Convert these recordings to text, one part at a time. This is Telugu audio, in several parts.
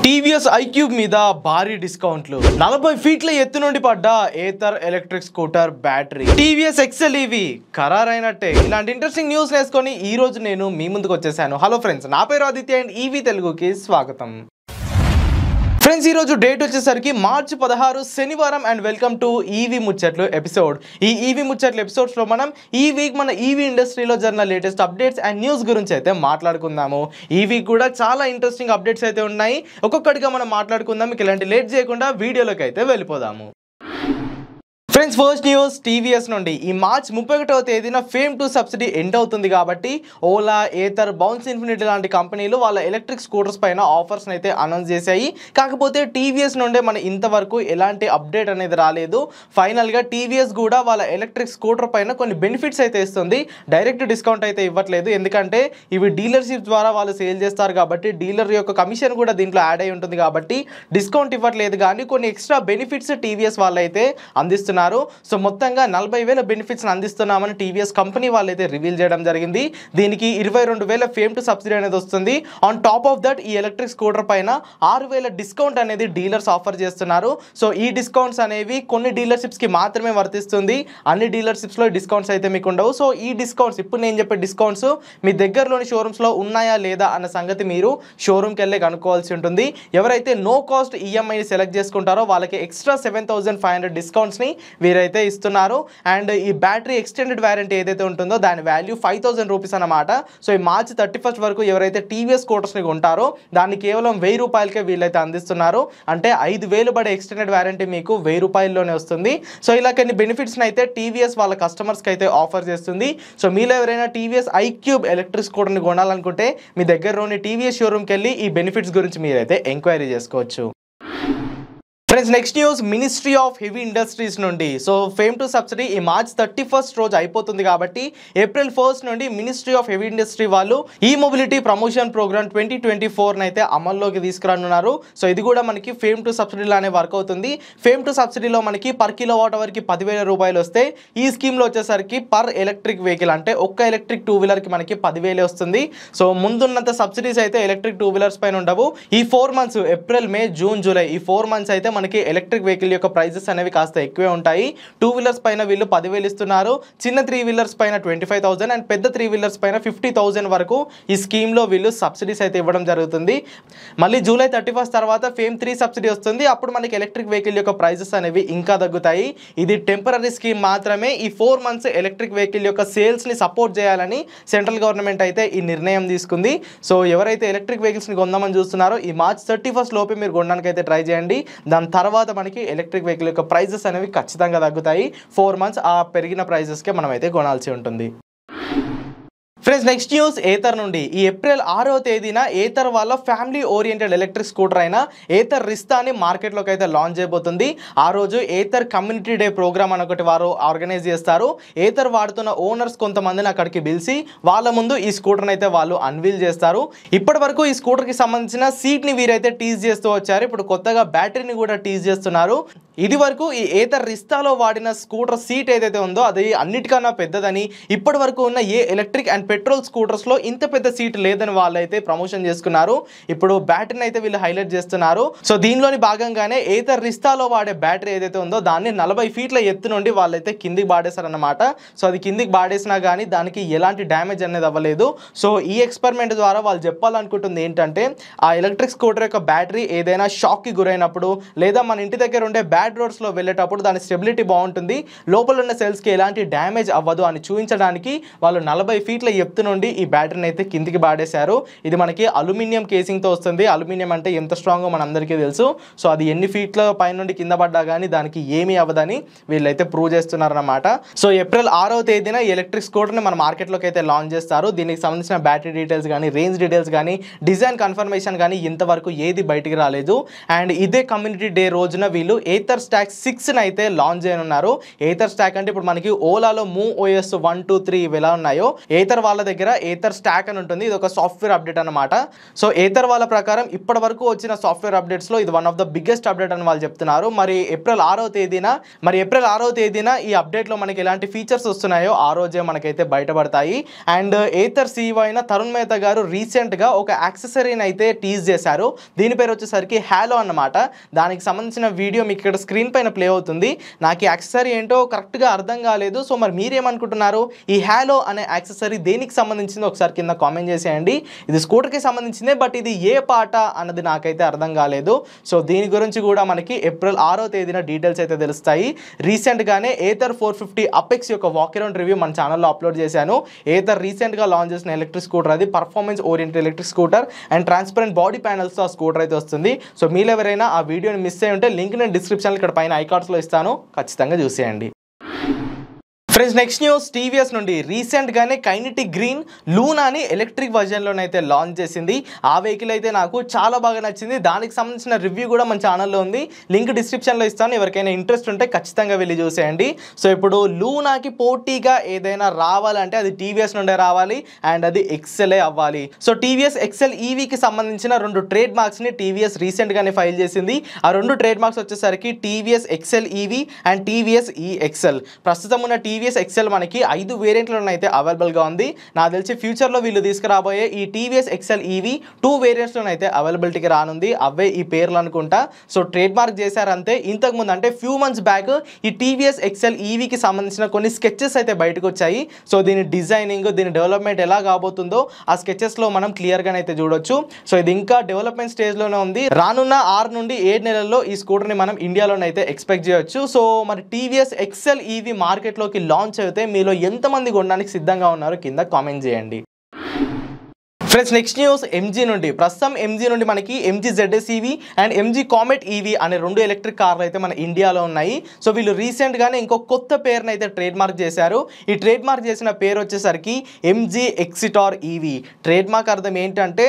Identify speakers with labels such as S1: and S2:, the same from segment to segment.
S1: టీవీఎస్ ఐక్యూబ్ మీద భారీ డిస్కౌంట్లు 40 ఫీట్ల ఎత్తు నుండి పడ్డ Ather electric scooter battery TVS XL EV ఖరారైనట్టే. ఇలాంటి ఇంట్రెస్టింగ్ న్యూస్ వేసుకొని ఈ రోజు నేను మీ ముందుకు వచ్చేసాను. హలో ఫ్రెండ్స్, నా పేరు ఆదిత్య అండ్ ఈవీ తెలుగుకి స్వాగతం. ఫ్రెండ్స్, ఈరోజు డేట్ వచ్చేసరికి మార్చి 16 శనివారం అండ్ వెల్కమ్ టు ఈవీ ముచ్చట్లు ఎపిసోడ్. ఈ ఈవీ ముచ్చట్లు ఎపిసోడ్స్లో మనం ఈ వీక్ మన ఈవీ ఇండస్ట్రీలో జరిగిన లేటెస్ట్ అప్డేట్స్ అండ్ న్యూస్ గురించి అయితే మాట్లాడుకుందాము. ఈ వీక్ కూడా చాలా ఇంట్రెస్టింగ్ అప్డేట్స్ అయితే ఉన్నాయి. ఒక్కొక్కటిగా మనం మాట్లాడుకుందాం. మీకు ఇలాంటి లేట్ చేయకుండా వీడియోలోకి అయితే వెళ్ళిపోదాము. ఫ్రెండ్స్, ఫస్ట్ న్యూస్ టీవీఎస్ నుండి ఈ మార్చ్ 31వ తేదీన ఫేమ్ 2 సబ్సిడీ ఎండ్ అవుతుంది కాబట్టి ఓలా, ఏథర్, బౌన్స్ ఇన్ఫినిటీ లాంటి కంపెనీలు వాళ్ళ ఎలక్ట్రిక్ స్కూటర్స్ పైన ఆఫర్స్ అయితే అనౌన్స్ చేశాయి. కాకపోతే టీవీఎస్ నుండే మన ఇంతవరకు ఎలాంటి అప్డేట్ అనేది రాలేదు. ఫైనల్గా టీవీఎస్ కూడా వాళ్ళ ఎలక్ట్రిక్ స్కూటర్ పైన కొన్ని బెనిఫిట్స్ అయితే ఇస్తుంది. డైరెక్ట్ డిస్కౌంట్ అయితే ఇవ్వట్లేదు, ఎందుకంటే ఇవి డీలర్షిప్ ద్వారా వాళ్ళు సేల్ చేస్తారు కాబట్టి డీలర్ యొక్క కమిషన్ కూడా దీంట్లో యాడ్ అయి ఉంటుంది కాబట్టి డిస్కౌంట్ ఇవ్వట్లేదు. కానీ కొన్ని ఎక్స్ట్రా బెనిఫిట్స్ టీవీఎస్ వాళ్ళు అయితే అందిస్తున్నారు. సో మొత్తంగా 40,000 బెనిఫిట్స్ అందిస్తున్నామని టీవీఎస్ కంపెనీ వాళ్ళైతే రివీల్ చేయడం జరిగింది. దీనికి 22,000 ఫేమ్ 2 సబ్సిడీ అనేది వస్తుంది. ఆన్ టాప్ ఆఫ్ దట్ ఈ ఎలక్ట్రిక్ స్కూటర్ పైన 6,000 డిస్కౌంట్ అనేది డీలర్స్ ఆఫర్ చేస్తున్నారు. సో ఈ డిస్కౌంట్స్ అనేవి కొన్ని డీలర్షిప్స్కి మాత్రమే వర్తిస్తుంది. అన్ని డీలర్షిప్స్లో డిస్కౌంట్స్ అయితే మీకు ఉండవు. సో ఈ డిస్కౌంట్స్, ఇప్పుడు నేను చెప్పే డిస్కౌంట్స్ మీ దగ్గరలోని షోరూమ్స్లో ఉన్నాయా లేదా అన్న సంగతి మీరు షోరూమ్కి వెళ్ళి కనుక్కోవాల్సి ఉంటుంది. ఎవరైతే నో కాస్ట్ ఈఎంఐని సెలెక్ట్ చేసుకుంటారో వాళ్ళకి ఎక్స్ట్రా 7,500 డిస్కౌంట్స్ని వీరైతే ఇస్తున్నారు. అండ్ ఈ బ్యాటరీ ఎక్స్టెండెడ్ వారంటీ ఏదైతే ఉంటుందో దాని వాల్యూ 5,000 రూపీస్ అన్నమాట. సో ఈ మార్చ్ 31st వరకు ఎవరైతే టీవీఎస్ స్కూటర్స్ని కొంటారో దాన్ని కేవలం 1,000 రూపాయలకే వీళ్ళైతే అందిస్తున్నారు. అంటే 5,000 పడే ఎక్స్టెండెడ్ వారంటీ మీకు 1,000 రూపాయల్లోనే వస్తుంది. సో ఇలా కొన్ని బెనిఫిట్స్ని అయితే టీవీఎస్ వాళ్ళ కస్టమర్స్కి అయితే ఆఫర్ చేస్తుంది. సో మీలో ఎవరైనా టీవీఎస్ ఐక్యూబ్ ఎలక్ట్రిక్ స్కూటర్ని కొనాలనుకుంటే మీ దగ్గరలోని టీవీఎస్ షోరూమ్కి వెళ్ళి ఈ బెనిఫిట్స్ గురించి మీరైతే ఎంక్వైరీ చేసుకోవచ్చు. Friends, next news ministry of heavy industries నుండి. సో ఫేమ్ 2 సబ్సిడీ ఈ మార్చ్ 31st రోజు అయిపోతుంది కాబట్టి ఏప్రిల్ 1st నుండి మినిస్ట్రీ ఆఫ్ హెవీ ఇండస్ట్రీ వాళ్ళు ఈ మొబిలిటీ ప్రమోషన్ ప్రోగ్రామ్ 2024 అయితే అమల్లోకి తీసుకురానున్నారు. సో ఇది కూడా మనకి ఫేమ్ 2 సబ్సిడీలానే వర్క్ అవుతుంది. ఫేమ్ 2 సబ్సిడీలో మనకి పర్ కిలోవాట్ అవర్కి 10,000 రూపాయలు వస్తే ఈ స్కీమ్లో వచ్చేసరికి పర్ ఎలక్ట్రిక్ వెహికల్ అంటే ఒక్క ఎలక్ట్రిక్ 2 వీలర్కి మనకి 10,000 వస్తుంది. సో ముందున్నంత సబ్సిడీస్ అయితే ఎలక్ట్రిక్ 2 వీలర్స్ పైన ఉండవు. ఈ 4 మంత్స్ ఏప్రిల్, మే, జూన్, జూలై ఈ 4 మంత్స్ అయితే మనకి ఎలక్ట్రిక్ వెహికల్ యొక్క ప్రైజెస్ అనేవి కాస్త ఎక్కువే ఉంటాయి. 2 వీలర్స్ పైన వీళ్ళు 10,000 ఇస్తున్నారు. చిన్న 3 వీలర్స్ పైన 25,000 అండ్ పెద్ద 3 వీలర్స్ పైన 50,000 వరకు ఈ స్కీమ్లో వీళ్ళు సబ్సిడీస్ అయితే ఇవ్వడం జరుగుతుంది. మళ్ళీ జూలై 31st తర్వాత ఫేమ్ 3 సబ్సిడీ వస్తుంది. అప్పుడు మనకి ఎలక్ట్రిక్ వెహికల్ యొక్క ప్రైజెస్ అనేవి ఇంకా తగ్గుతాయి. ఇది టెంపరీ స్కీమ్ మాత్రమే. ఈ 4 మంత్స్ ఎలక్ట్రిక్ వెహికల్ యొక్క సేల్స్ని సపోర్ట్ చేయాలని సెంట్రల్ గవర్నమెంట్ అయితే ఈ నిర్ణయం తీసుకుంది. సో ఎవరైతే ఎలక్ట్రిక్ వెహికల్స్ని కొందామని చూస్తున్నారో ఈ మార్చ్ 31st లోపే మీరు కొనడానికి అయితే ట్రై చేయండి. దాని తర్వాత మనకి ఎలక్ట్రిక్ వెహికల్ యొక్క ప్రైజెస్ అనేవి ఖచ్చితంగా తగ్గుతాయి. 4 మంత్స్ ఆ పెరిగిన ప్రైజెస్కే మనం అయితే కొనాల్సి ఉంటుంది. ఫ్రెండ్స్, నెక్స్ట్ న్యూస్ ఏథర్ నుండి. ఈ ఏప్రిల్ 6వ తేదీన ఏథర్ వాళ్ళ ఫ్యామిలీ ఓరియంటెడ్ ఎలక్ట్రిక్ స్కూటర్ అయిన ఏథర్ రిస్తాని మార్కెట్లోకి అయితే లాంచ్ చేయబోతుంది. ఆ రోజు ఏథర్ కమ్యూనిటీ డే ప్రోగ్రామ్ అని ఒకటి వారు ఆర్గనైజ్ చేస్తారు. ఏథర్ వాడుతున్న ఓనర్స్ కొంతమందిని అక్కడికి పిలిచి వాళ్ళ ముందు ఈ స్కూటర్ని అయితే వాళ్ళు అన్వీల్ చేస్తారు. ఇప్పటి వరకు ఈ స్కూటర్కి సంబంధించిన సీట్ని వీరైతే టీజ్ చేస్తూ వచ్చారు. ఇప్పుడు కొత్తగా బ్యాటరీని కూడా టీజ్ చేస్తున్నారు. ఇది వరకు ఈ ఏథర్ రిస్తాలో వాడిన స్కూటర్ సీట్ ఏదైతే ఉందో అది అన్నిటికన్నా పెద్దదని, ఇప్పటి వరకు ఉన్న ఏ ఎలక్ట్రిక్ అండ్ పెట్రోల్ స్కూటర్స్లో ఇంత పెద్ద సీట్ లేదని వాళ్ళైతే ప్రమోషన్ చేసుకున్నారు. ఇప్పుడు బ్యాటరీని అయితే వీళ్ళు హైలైట్ చేస్తున్నారు. సో దీనిలోని భాగంగానే ఏథర్ రిస్తాలో వాడే బ్యాటరీ ఏదైతే ఉందో దాన్ని 40 ఫీట్ల ఎత్తు నుండి వాళ్ళైతే కిందికి బాడేశారన్నమాట. సో అది కిందికి బాడేసినా కానీ దానికి ఎలాంటి డ్యామేజ్ అనేది అవ్వలేదు. సో ఈ ఎక్స్పెరిమెంట్ ద్వారా వాళ్ళు చెప్పాలనుకుంటుంది ఏంటంటే ఆ ఎలక్ట్రిక్ స్కూటర్ యొక్క బ్యాటరీ ఏదైనా షాక్కి గురైనప్పుడు లేదా మన ఇంటి దగ్గర ఉండే బ్యాడ్ రోడ్స్లో వెళ్ళేటప్పుడు దాని స్టెబిలిటీ బాగుంటుంది, లోపల ఉన్న సెల్స్కి ఎలాంటి డ్యామేజ్ అవ్వదు అని చూపించడానికి వాళ్ళు 40 ఫీట్ల ఎత్తు నుండి ఈ బ్యాటరీని అయితే కిందికి బాడేశారు. ఇది మనకి అల్యూమినియం కేసింగ్తో వస్తుంది. అల్యూమినియం అంటే ఎంత స్ట్రాంగో మనందరికీ తెలుసు. సో అది ఎన్ని ఫీట్ల పై నుండి కింద పడ్డా కానీ దానికి ఏమీ అవ్వదని వీళ్ళైతే ప్రూవ్ చేస్తున్నారన్నమాట. సో ఏప్రిల్ 6వ తేదీన ఈ ఎలక్ట్రిక్ స్కూటర్ని మన మార్కెట్లోకి అయితే లాంచ్ చేస్తారు. దీనికి సంబంధించిన బ్యాటరీ డీటెయిల్స్ కానీ, రేంజ్ డీటెయిల్స్ కానీ, డిజైన్ కన్ఫర్మేషన్ కానీ ఇంతవరకు ఏది బయటికి రాలేదు. అండ్ ఇదే కమ్యూనిటీ డే రోజున వీళ్ళు ఏథర్ ఏథర్ స్టాక్ 6 అయితే లాంచ్ చేయనున్నారు. ఏథర్ స్టాక్ అంటే ఇప్పుడు మనకి ఓలాలో మూవ్ OS 1, 2, 3 ఇవి ఎలా ఉన్నాయో ఏథర్ వాళ్ళ దగ్గర ఏథర్ స్టాక్ అని ఉంటుంది. ఇది ఒక సాఫ్ట్వేర్ అప్డేట్ అనమాట. సో ఏథర్ వాళ్ళ ప్రకారం ఇప్పటి వరకు వచ్చిన సాఫ్ట్వేర్ అప్డేట్స్ లో ఇది one of the biggest update అని వాళ్ళు చెప్తున్నారు. మరి ఏప్రిల్ 6వ తేదీన ఈ అప్డేట్ లో మనకి ఎలాంటి ఫీచర్స్ వస్తున్నాయో ఆ రోజే మనకైతే బయటపడతాయి. అండ్ ఏథర్ CEO అయిన తరుణ్ మెహతా గారు రీసెంట్ గా ఒక యాక్సెసరీని అయితే టీజ్ చేశారు. దీని పేరు వచ్చేసరికి హ్యాలో అన్నమాట. దానికి సంబంధించిన వీడియో మీకు ఇక్కడ స్క్రీన్ పైన ప్లే అవుతుంది. నాకు ఈ యాక్సెసరీ ఏంటో కరెక్ట్ గా అర్థం కాలేదు. సో మరి మీరేమనుకుంటున్నారు? ఈ హ్యాలో అనే యాక్సెసరీ దేనికి సంబంధించిందో ఒకసారి కింద కామెంట్ చేసేయండి. ఇది స్కూటర్ కి సంబంధించిందే, బట్ ఇది ఏ పాట అన్నది నాకైతే అర్థం కాలేదు. సో దీని గురించి కూడా మనకి ఏప్రిల్ 6వ తేదీన డీటెయిల్స్ అయితే తెలుస్తాయి. రీసెంట్ గానే ఏథర్ 450 అపెక్స్ యొక్క వాక్ అరౌండ్ రివ్యూ మన ఛానల్లో అప్లోడ్ చేశాను. ఏథర్ రీసెంట్ గా లాంచ్ చేసిన ఎలక్ట్రిక్ స్కూటర్, అది performance oriented electric scooter and transparent body panels తో ఆ స్కూటర్ అయితే వస్తుంది. సో మీరు ఎవరైనా ఆ వీడియోని మిస్ అయ్యి ఉంటే లింక్ నేను డిస్క్రిప్షన్ ఇక్కడ పైన ఐకార్డ్స్ లో ఇస్తాను, ఖచ్చితంగా చూసేయండి. ఫ్రెండ్స్, నెక్స్ట్ న్యూస్ టీవీఎస్ నుండి రీసెంట్ గానే కైనెటిక్ గ్రీన్ లూనాని ఎలక్ట్రిక్ వర్జన్ లోనైతే లాంచ్ చేసింది. ఆ వెహికల్ అయితే నాకు చాలా బాగా నచ్చింది. దానికి సంబంధించిన రివ్యూ కూడా మన ఛానల్లో ఉంది, లింక్ డిస్క్రిప్షన్ లో ఇస్తాను. ఎవరికైనా ఇంట్రెస్ట్ ఉంటే ఖచ్చితంగా వెళ్ళి చూసేయండి. సో ఇప్పుడు లూనాకి పోటీగా ఏదైనా రావాలంటే అది టీవీఎస్ నుండే రావాలి అండ్ అది ఎక్సెల్ అవ్వాలి. సో టీవీఎస్ ఎక్సెల్ ఈవీకి సంబంధించిన 2 ట్రేడ్ మార్క్స్ ని టీవీఎస్ రీసెంట్ గానే ఫైల్ చేసింది. ఆ 2 ట్రేడ్ మార్క్స్ వచ్చేసరికి TVS XL EV and TVS E XL. ప్రస్తుతం ఉన్న టీవీఎస్ ఎక్సెల్ మనకి 5 వేరియంట్లను అయితే అవైలబుల్ గా ఉంది. నాకు తెలిసి ఫ్యూచర్ లో వీళ్ళు తీసుకురాబోయే ఈ టీవీఎస్ ఎక్సెల్ ఈవీ 2 వేరియంట్స్ లోనైతే అయితే అవైలబిలిటీకి రానుంది. అవే ఈ పేర్లు అనుకుంటా. సో ట్రేడ్ మార్క్ చేశారంతే. ఇంతకు ముందు అంటే ఫ్యూ మంత్స్ బ్యాక్ ఈ టీవీఎస్ ఎక్సెల్ ఈవీకి సంబంధించిన కొన్ని స్కెచెస్ అయితే బయటకు వచ్చాయి. సో దీని డిజైనింగ్, దీని డెవలప్మెంట్ ఎలా కాబోతుందో ఆ స్కెచెస్ లో మనం క్లియర్ గా అయితే చూడొచ్చు. సో ఇది ఇంకా డెవలప్మెంట్ స్టేజ్ లోనే ఉంది. రానున్న 6 నుండి 7 నెలల్లో ఈ స్కూటర్ ని మనం ఇండియాలోనైతే ఎక్స్పెక్ట్ చేయొచ్చు. సో మరి టీవీఎస్ ఎక్సెల్ ఈవీ మార్కెట్ లోకి లాంచ్ అయితే మీలో ఎంతమంది కొనడానికి సిద్ధంగా ఉన్నారో కింద కామెంట్ చేయండి. ఫ్రెండ్స్, నెక్స్ట్ న్యూస్ ఎంజీ నుండి. ప్రస్తుతం ఎంజీ నుండి మనకి MG ZS EV and MG comet EV అనే 2 ఎలక్ట్రిక్ కార్లు అయితే మన ఇండియాలో ఉన్నాయి. సో వీళ్ళు రీసెంట్ గానే ఇంకో కొత్త పేరుని అయితే ట్రేడ్ మార్క్ చేశారు. ఈ ట్రేడ్ మార్క్ చేసిన పేరు వచ్చేసరికి ఎంజీ ఎక్సిటార్ ఈవీ. ట్రేడ్ మార్క్ అర్థం ఏంటంటే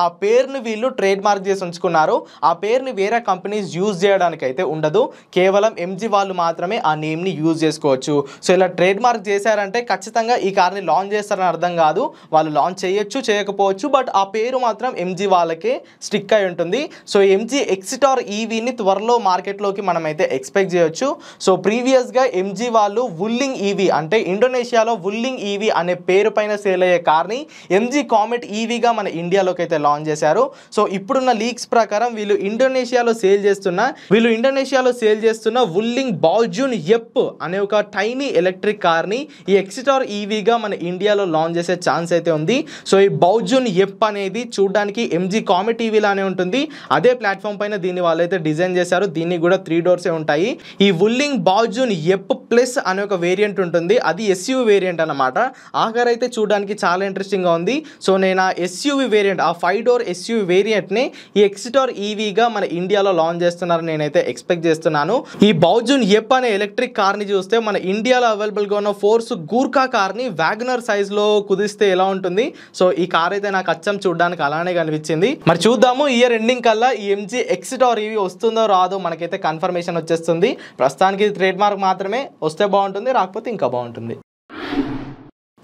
S1: ఆ పేరుని వీళ్ళు ట్రేడ్ మార్క్ చేసి ఉంచుకున్నారు. ఆ పేరుని వేరే కంపెనీస్ యూజ్ చేయడానికి అయితే ఉండదు. కేవలం ఎంజీ వాళ్ళు మాత్రమే ఆ నేమ్ని యూజ్ చేసుకోవచ్చు. సో ఇలా ట్రేడ్ మార్క్ చేశారంటే ఖచ్చితంగా ఈ కార్ని లాంచ్ చేస్తారని అర్థం కాదు. వాళ్ళు లాంచ్ చేయొచ్చు, చేయకపోవచ్చు, బట్ ఆ పేరు మాత్రం ఎంజీ వాళ్ళకే స్టిక్ అయి ఉంటుంది. సో ఎంజీ ఎక్సిటార్ ఈవీని త్వరలో మార్కెట్లోకి మనం అయితే ఎక్స్పెక్ట్ చేయొచ్చు. సో ప్రీవియస్గా ఎంజీ వాళ్ళు వుల్లింగ్ ఈవీ అంటే ఇండోనేషియాలో వుల్లింగ్ ఈవీ అనే పేరు పైన సేల్ అయ్యే కార్ని ఎంజీ కామెట్ ఈవీగా మన ఇండియాలోకి అయితే లాంచ్ చేశారు. సో ఇప్పుడున్న లీక్స్ ప్రకారం వీళ్ళు ఇండోనేషియాలో సేల్ చేస్తున్న వుల్లింగ్ బాల్జూన్ ఎప్ అనే ఒక టైనీ ఎలక్ట్రిక్ కార్ని ఈ ఎక్సిటార్ ఈవీగా మన ఇండియాలో లాంచ్ చేసే ఛాన్స్ అయితే ఉంది. సో ఈ బాల్జూన్ ఎప్ అనేది చూడడానికి ఎంజీ కామెట్ ఈవీ లానే ఉంటుంది. అదే ప్లాట్ఫామ్ పైన దీన్ని వాళ్ళైతే డిజైన్ చేశారు. దీనికి కూడా 3 డోర్సే ఉంటాయి. ఈ వుల్లింగ్ బాల్జూన్ ఎప్ ప్లస్ అనే ఒక వేరియంట్ ఉంటుంది. అది SUV వేరియంట్ అనమాట. ఆ కార్ అయితే చూడడానికి చాలా ఇంట్రెస్టింగ్ గా ఉంది. సో నేను ఆ SUV వేరియంట్, ఆ 5 డోర్ SUV వేరియంట్ ని ఈ ఎక్సిటార్ ఈవీగా మన ఇండియాలో లాంచ్ చేస్తున్నారని నేనైతే ఎక్స్పెక్ట్ చేస్తున్నాను. ఈ బాల్జూన్ ఎప్ అనే ఎలక్ట్రిక్ కార్ ని చూస్తే మన ఇండియాలో అవైలబుల్ గా ఉన్న ఫోర్స్ గూర్ఖా కార్ ని వ్యాగనర్ సైజ్ లో కుదిస్తే ఎలా ఉంటుంది. సో ఈ కార్ అయితే నాకు అచ్చం చూడడానికి అలానే కనిపించింది. మరి చూద్దాము, ఇయర్ ఎండింగ్ కల్లా ఈ ఎంజీ ఎక్సిటార్ ఈవీ వస్తుందో రాదో మనకైతే కన్ఫర్మేషన్ వచ్చేస్తుంది. ప్రస్తుతానికి ట్రేడ్ మార్క్ మాత్రమే. వస్తే బాగుంటుంది, రాకపోతే ఇంకా బాగుంటుంది.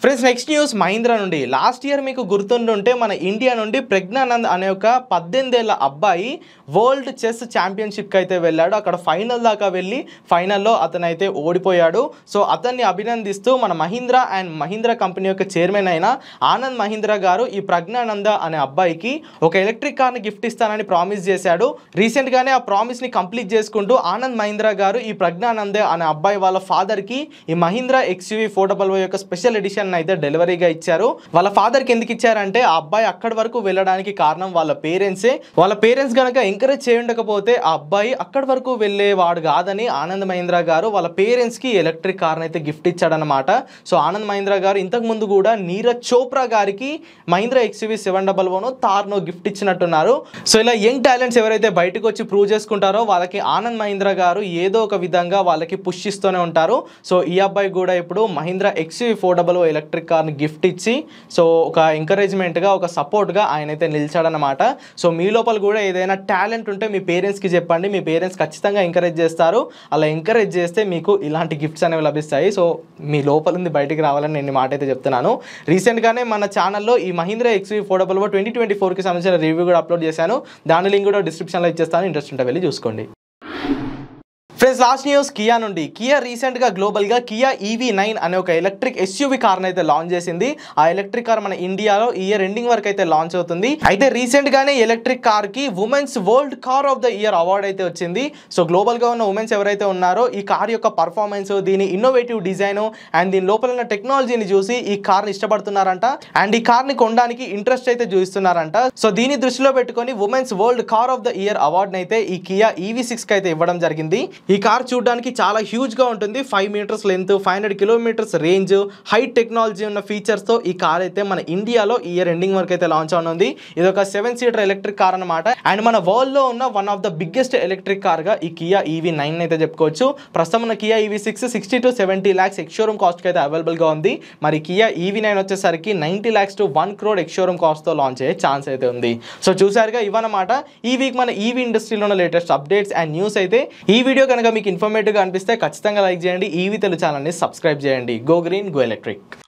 S1: ఫ్రెండ్స్, నెక్స్ట్ న్యూస్ మహీంద్రా నుండి. లాస్ట్ ఇయర్ మీకు గుర్తుంటుంటే మన ఇండియా నుండి ప్రజ్ఞానంద్ అనే ఒక 18 ఏళ్ల అబ్బాయి వరల్డ్ చెస్ ఛాంపియన్షిప్కి అయితే వెళ్ళాడు. అక్కడ ఫైనల్ దాకా వెళ్ళి ఫైనల్లో అతనైతే ఓడిపోయాడు. సో అతన్ని అభినందిస్తూ మన మహీంద్రా కంపెనీ యొక్క చైర్మన్ అయిన ఆనంద్ మహీంద్రా గారు ఈ ప్రజ్ఞానంద అనే అబ్బాయికి ఒక ఎలక్ట్రిక్ కార్ని గిఫ్ట్ ఇస్తానని ప్రామిస్ చేశాడు. రీసెంట్ గానే ఆ ప్రామిస్ ని కంప్లీట్ చేసుకుంటూ ఆనంద్ మహీంద్రా గారు ఈ ప్రజ్ఞానందే అనే అబ్బాయి వాళ్ళ ఫాదర్ కి ఈ మహీంద్రా XUV 400 యొక్క స్పెషల్ ఎడిషన్ అయితే డెలివరీగా ఇచ్చారు. వాళ్ళ ఫాదర్ కి ఎందుకు ఇచ్చారంటే ఆ అబ్బాయి అక్కడి వరకు వెళ్ళడానికి కారణం వాళ్ళ పేరెంట్స్ గనక ఎంకరేజ్ చేయకపోతే ఆ అబ్బాయి అక్కడి వరకు వెళ్ళేవాడు కాదని ఆనంద్ మహీంద్రా గారు వాళ్ళ పేరెంట్స్ కి ఎలక్ట్రిక్ కార్ అయితే గిఫ్ట్ ఇచ్చాడనమాట. సో ఆనంద్ మహీంద్రా గారు ఇంతకు ముందు కూడా నీరజ్ చోప్రా గారికి మహీంద్రా XUV 700 తార్నో గిఫ్ట్ ఇచ్చినట్టున్నారు. సో ఇలా యంగ్ టాలెంట్స్ ఎవరైతే బయటకు వచ్చి ప్రూవ్ చేసుకుంటారో వాళ్ళకి ఆనంద్ మహీంద్రా గారు ఏదో ఒక విధంగా వాళ్ళకి పుష్ ఇస్తూనే ఉంటారు. సో ఈ అబ్బాయి కూడా ఇప్పుడు మహీంద్రా XUV 400 ఎలక్ట్రిక్ కార్ని గిఫ్ట్ ఇచ్చి సో ఒక ఎంకరేజ్మెంట్గా ఒక సపోర్ట్గా ఆయన అయితే నిలిచాడనమాట. సో మీ లోపల కూడా ఏదైనా టాలెంట్ ఉంటే మీ పేరెంట్స్కి చెప్పండి, మీ పేరెంట్స్ ఖచ్చితంగా ఎంకరేజ్ చేస్తారు. అలా ఎంకరేజ్ చేస్తే మీకు ఇలాంటి గిఫ్ట్స్ అనేవి లభిస్తాయి. సో మీ లోపల ఉంది బయటికి రావాలని నేను మాట అయితే చెప్తున్నాను. రీసెంట్గానే మన ఛానల్లో ఈ మహీంద్రా XUV400 2024కి సంబంధించిన రివ్యూ కూడా అప్లోడ్ చేశాను. దాని లింక్ కూడా డిస్క్రిప్షన్లో ఇచ్చేస్తాను, ఇంట్రెస్ట్ ఉంటే వెళ్ళి చూసుకోండి. ఫ్రెండ్స్, లాస్ట్ న్యూస్ కియా నుండి. కియా రీసెంట్గా గ్లోబల్గా కియా EV9 అనే ఒక ఎలక్ట్రిక్ SUV కార్ని అయితే లాంచ్ చేసింది. ఆ ఎలక్ట్రిక్ కార్ మన ఇండియాలో ఈ ఇయర్ ఎండింగ్ వరకు అయితే లాంచ్ అవుతుంది. అయితే రీసెంట్గానే ఎలక్ట్రిక్ కార్కి women's world car of the year award అయితే వచ్చింది. సో గ్లోబల్గా ఉన్న ఉమెన్స్ ఎవరైతే ఉన్నారో ఈ కార్ యొక్క పర్ఫార్మెన్స్, దీని ఇన్నోవేటివ్ డిజైన్ అండ్ దీని లోపల ఉన్న టెక్నాలజీని చూసి ఈ కార్ని ఇష్టపడుతున్నారంట. అండ్ ఈ కార్ని కొనడానికి ఇంట్రెస్ట్ అయితే చూపిస్తున్నారంట. సో దీన్ని దృష్టిలో పెట్టుకొని women's world car of the year అవార్డుని అయితే ఈ కియా EV6కి అయితే ఇవ్వడం జరిగింది. ఈ కార్ చూడడానికి చాలా హ్యూజ్గా ఉంటుంది. 5 metres length, 500 kilometres range, high technology ఉన్న ఫీచర్స్తో ఈ కార్ అయితే మన ఇండియాలో ఈ ఇయర్ ఎండింగ్ వరకు అయితే లాంచ్ అవనుంది. ఇది ఒక 7 సీటర్ ఎలక్ట్రిక్ కార్ అనమాట. అండ్ మన వరల్డ్లో ఉన్న one of the biggest electric కార్గా ఈ కియా EV9 అయితే చెప్పుకోవచ్చు. ప్రస్తుతం ఉన్న Kia EV6 60 to 70 lakhs ex-showroom కాస్ట్కి అయితే అవైలబుల్గా ఉంది. మరి కియా EV9 వచ్చేసరికి 90 lakhs to 1 crore ఎక్స్షోరూమ్ కాస్ట్తో లాంచ్ అయ్యే ఛాన్స్ అయితే ఉంది. సో చూసారుగా, ఇవన్నమాట ఈ వీక్ మన EV ఇండస్ట్రీలో ఉన్న లేటెస్ట్ అప్డేట్స్ అండ్ న్యూస్ అయితే. ఈ వీడియో కనుక మీకు ఇన్ఫర్మేటివ్గా అనిపిస్తే ఖచ్చితంగా లైక్ చేయండి. EV తెలుగు ఛానల్ని సబ్స్క్రైబ్ చేయండి. Go green, go electric.